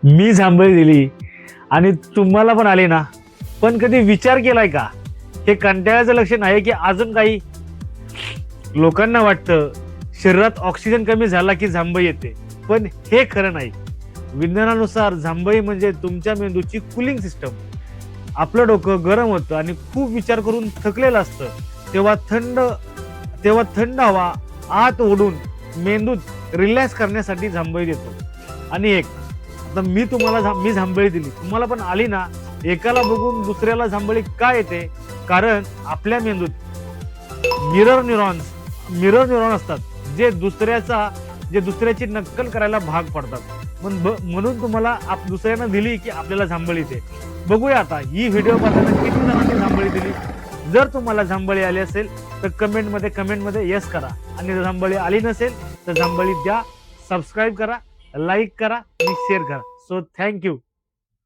मी जांभळी दिली आणि तुम्हाला पण आले ना, पण कधी विचार केलाय का हे कंटाळ्याचं लक्षण आहे की अजून काही? लोकांना वाटतं शरीरात ऑक्सिजन कमी झाला की जांभई येते, पण हे खरं नाही. विज्ञानानुसार जांभई म्हणजे तुमच्या मेंदूची कूलिंग सिस्टम. आपलं डोकं गरम होतं आणि खूप विचार करून थकलेलं असतं, तेव्हा थंड हवा आत ओढून मेंदूत रिलॅक्स करण्यासाठी जांभई देतो. आणि आता मी जांभळी दिली, तुम्हाला पण आली ना. एकाला बघून दुसऱ्याला जांभळी का येते? कारण आपल्या मेंदूत मिरर न्यूरॉन असतात, जे दुसऱ्याची नक्कल करायला भाग पडतात. म्हणून तुम्हाला दुसऱ्यांना दिली की आपल्याला जांभळी येते. बघूया आता ही व्हिडिओ पाहताना किती जणांनी जांभळी दिली. जर तुम्हाला जांभळी आली असेल तर कमेंटमध्ये यस करा, आणि जर जांभळी आली नसेल तर जांभळी द्या. सबस्क्राईब करा, लाईक करा आणि शेअर करा. So thank you.